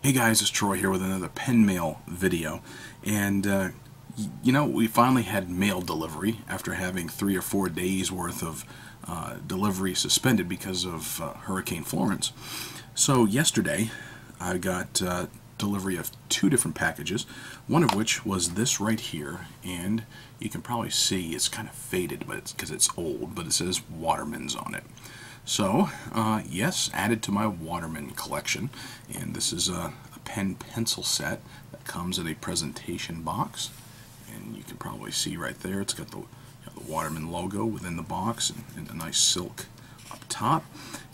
Hey guys, it's Troy here with another pen mail video, and you know, we finally had mail delivery after having 3 or 4 days worth of delivery suspended because of Hurricane Florence. So yesterday I got delivery of 2 different packages, one of which was this right here, and you can probably see it's kind of faded, but it's because it's old, but it says Waterman's on it. So, yes, added to my Waterman collection, and this is a pen-pencil set that comes in a presentation box, and you can probably see right there it's got the Waterman logo within the box and a nice silk up top.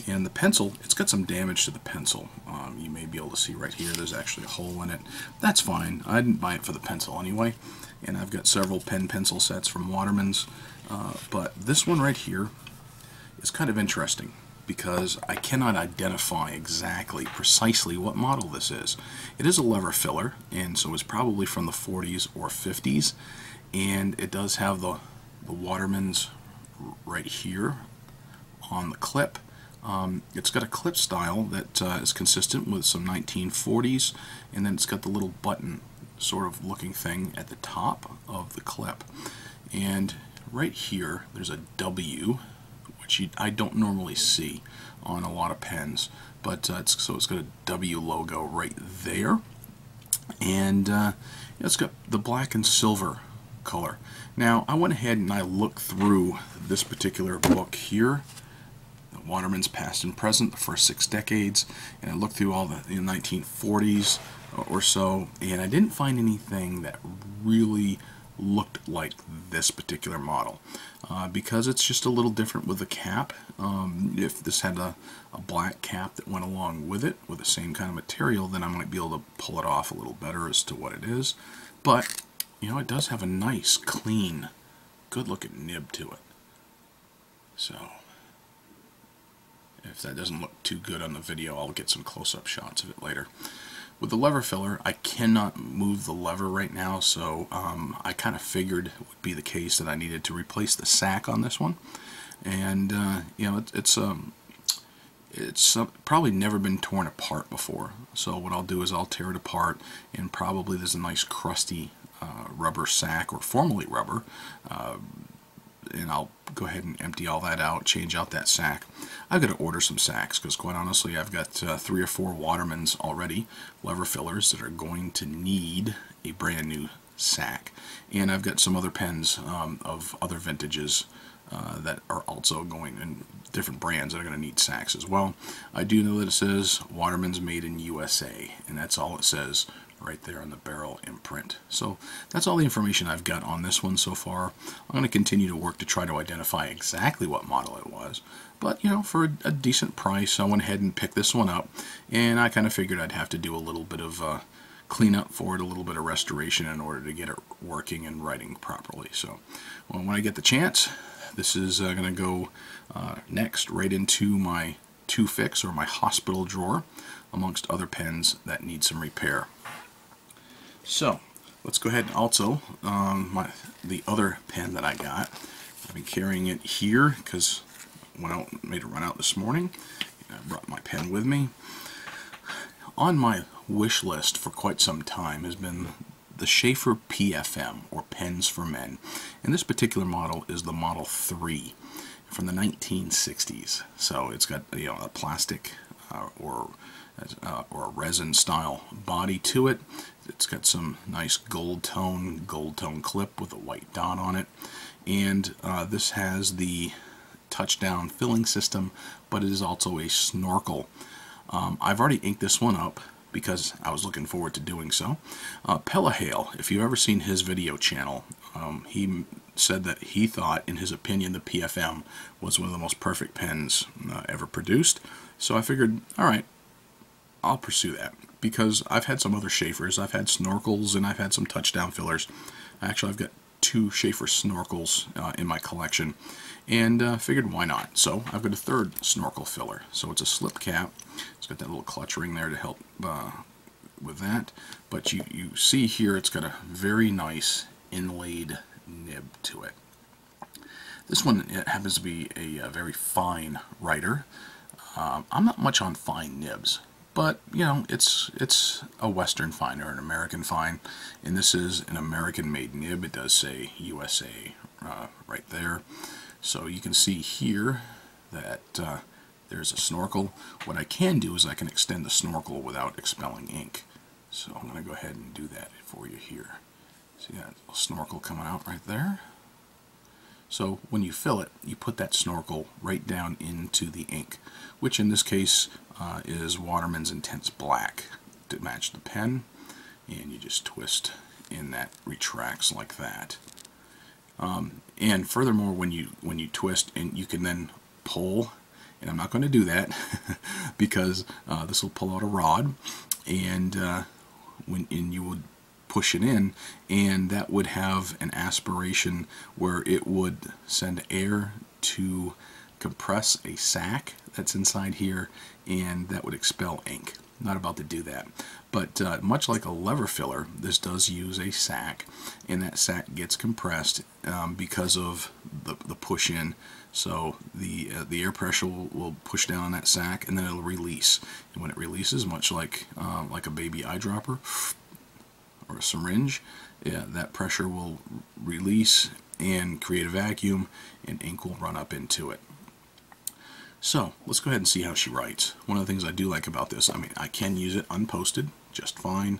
And the pencil, it's got some damage to the pencil. You may be able to see right here there's actually a hole in it. That's fine, I didn't buy it for the pencil anyway, and I've got several pen-pencil sets from Waterman's, but this one right here is kind of interesting because I cannot identify precisely what model this is. It is a lever filler, and so it's probably from the 40s or 50s, and it does have the Waterman's right here on the clip. It's got a clip style that is consistent with some 1940s, and then it's got the little button sort of looking thing at the top of the clip. And right here there's a W, I don't normally see on a lot of pens, but it's got a W logo right there, and it's got the black and silver color. Now I went ahead and I looked through this particular book here, the Waterman's Past and Present, the first 6 decades, and I looked through all the 1940s or so, and I didn't find anything that really looked like this particular model, because it's just a little different with the cap. If this had a black cap that went along with it with the same kind of material, then I might be able to pull it off a little better as to what it is. But you know, it does have a nice, clean, good looking nib to it. So if that doesn't look too good on the video, I'll get some close-up shots of it later. With the lever filler, I cannot move the lever right now, so I kind of figured it would be the case that I needed to replace the sack on this one. And you know, it's probably never been torn apart before. So what I'll do is I'll tear it apart, and probably there's a nice crusty rubber sack, or formerly rubber, and I'll go ahead and empty all that out, change out that sack. I've got to order some sacks because, quite honestly, I've got 3 or 4 Watermans already, lever fillers, that are going to need a brand new sack. And I've got some other pens of other vintages that are also going in different brands that are going to need sacks as well. I do know that it says Waterman's made in USA, and that's all it says right there on the barrel imprint. So that's all the information I've got on this one so far. I'm going to continue to work to try to identify exactly what model it was, but you know, for a decent price I went ahead and picked this one up, and I kind of figured I'd have to do a little bit of cleanup for it, a little bit of restoration in order to get it working and writing properly. So well, when I get the chance, this is going to go next right into my to-fix, or my hospital drawer, amongst other pens that need some repair. So let's go ahead and also, the other pen that I got, I've been carrying it here because I made a run out this morning, and I brought my pen with me. On my wish list for quite some time has been the Sheaffer PFM, or Pens for Men, and this particular model is the Model 3 from the 1960s. So it's got, you know, a plastic or a resin style body to it. It's got some nice gold tone clip with a white dot on it, and this has the touchdown filling system, but it is also a snorkel. I've already inked this one up because I was looking forward to doing so. Pelahale, if you've ever seen his video channel, he said that he thought, in his opinion, the PFM was one of the most perfect pens ever produced. So I figured, alright, I'll pursue that, because I've had some other Sheaffers. I've had snorkels and I've had some touchdown fillers. Actually, I've got 2 Sheaffer snorkels in my collection, and figured why not. So I've got a 3rd snorkel filler. So it's a slip cap. It's got that little clutch ring there to help with that. But you see here it's got a very nice inlaid nib to it. This one, it happens to be a very fine writer. I'm not much on fine nibs, But you know, it's a Western fine or an American fine, and this is an American-made nib. It does say USA right there, so you can see here that there's a snorkel. What I can do is I can extend the snorkel without expelling ink. So I'm going to go ahead and do that for you here. See that little snorkel coming out right there? So when you fill it, you put that snorkel right down into the ink, which in this case is Waterman's Intense Black to match the pen, and you just twist and that retracts like that. And furthermore, when you twist, and you can then pull, and I'm not going to do that because this will pull out a rod, and you would push it in, and that would have an aspiration where it would send air to compress a sac that's inside here, and that would expel ink. Not about to do that, but much like a lever filler, this does use a sac, and that sac gets compressed because of the push in. So the air pressure will push down on that sac, and then it'll release. And when it releases, much like a baby eyedropper or a syringe, yeah, that pressure will release and create a vacuum, and ink will run up into it. So let's go ahead and see how she writes. One of the things I do like about this, I mean, I can use it unposted just fine.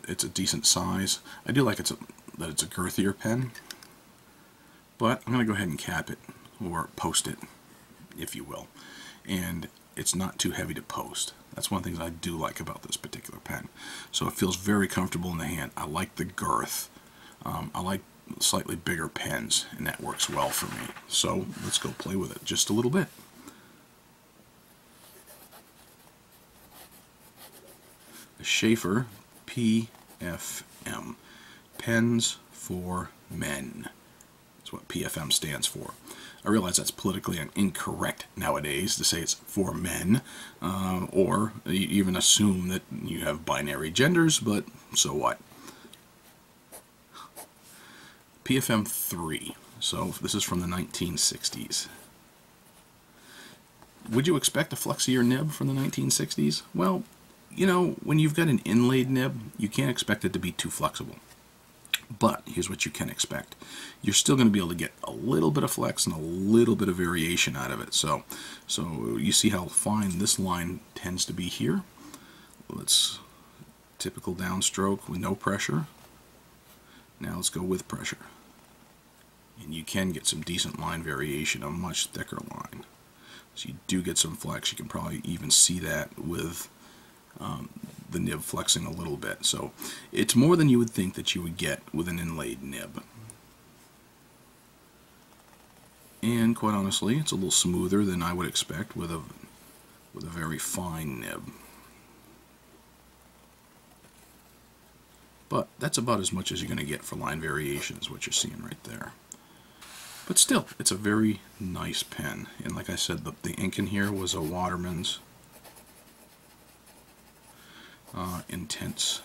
It's a decent size. I do like that it's a girthier pen, but I'm going to go ahead and cap it, or post it, if you will. And it's not too heavy to post. That's one of the things I do like about this particular pen. So it feels very comfortable in the hand. I like the girth. I like slightly bigger pens, and that works well for me. So let's go play with it just a little bit. The Sheaffer PFM, Pens for Men. That's what PFM stands for. I realize that's politically incorrect nowadays to say it's for men, or even assume that you have binary genders, but so what? PFM III. So this is from the 1960s. Would you expect a flexier nib from the 1960s? Well, you know, when you've got an inlaid nib, you can't expect it to be too flexible. But here's what you can expect. You're still going to be able to get a little bit of flex and a little bit of variation out of it. So you see how fine this line tends to be here. Let's typical downstroke with no pressure. Now let's go with pressure. And you can get some decent line variation, a much thicker line. So you do get some flex. You can probably even see that with the nib flexing a little bit. So it's more than you would think that you would get with an inlaid nib. And quite honestly, it's a little smoother than I would expect with a very fine nib. But that's about as much as you're going to get for line variation, is what you're seeing right there. But still, it's a very nice pen. And like I said, the ink in here was a Waterman's Intense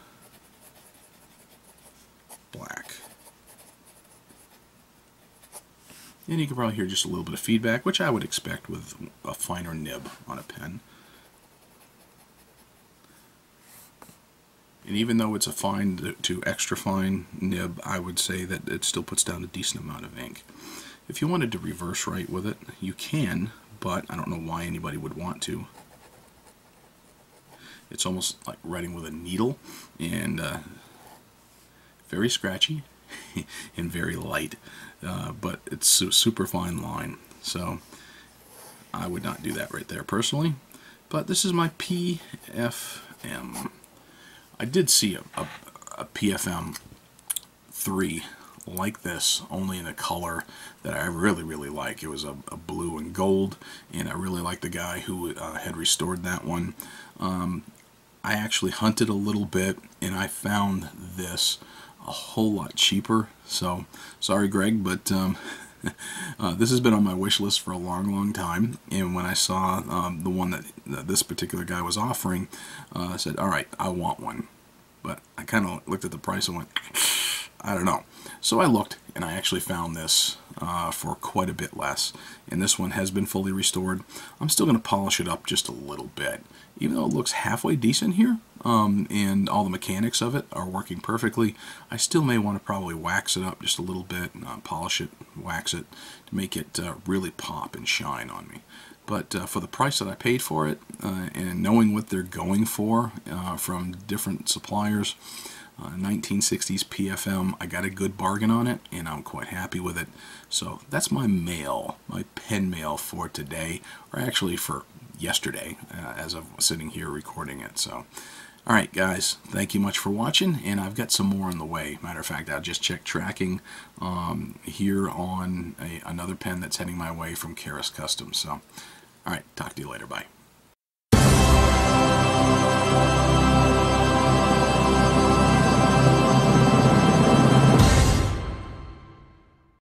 Black. And you can probably hear just a little bit of feedback, which I would expect with a finer nib on a pen. And even though it's a fine to extra fine nib, I would say that it still puts down a decent amount of ink. If you wanted to reverse write with it, you can, but I don't know why anybody would want to. It's almost like writing with a needle, and very scratchy and very light, but it's a super fine line. So I would not do that right there personally. But this is my PFM. I did see a PFM III like this, only in a color that I really like. It was a blue and gold, and I really like the guy who had restored that one. I actually hunted a little bit, and I found this a whole lot cheaper. So sorry, Greg, but this has been on my wish list for a long time. And when I saw the one that this particular guy was offering, I said, all right, I want one. But I kind of looked at the price and went, I don't know. So I looked, and I actually found this for quite a bit less. And this one has been fully restored. I'm still going to polish it up just a little bit. Even though it looks halfway decent here, and all the mechanics of it are working perfectly, I still may want to probably wax it up just a little bit, polish it, wax it, to make it really pop and shine on me. But for the price that I paid for it, and knowing what they're going for from different suppliers, 1960s PFM, I got a good bargain on it, and I'm quite happy with it. So that's my mail, my pen mail for today, or actually for yesterday, as I'm sitting here recording it. So, all right, guys, thank you much for watching, and I've got some more on the way. Matter of fact, I just checked tracking here on another pen that's heading my way from Karis Customs. So, all right, talk to you later. Bye.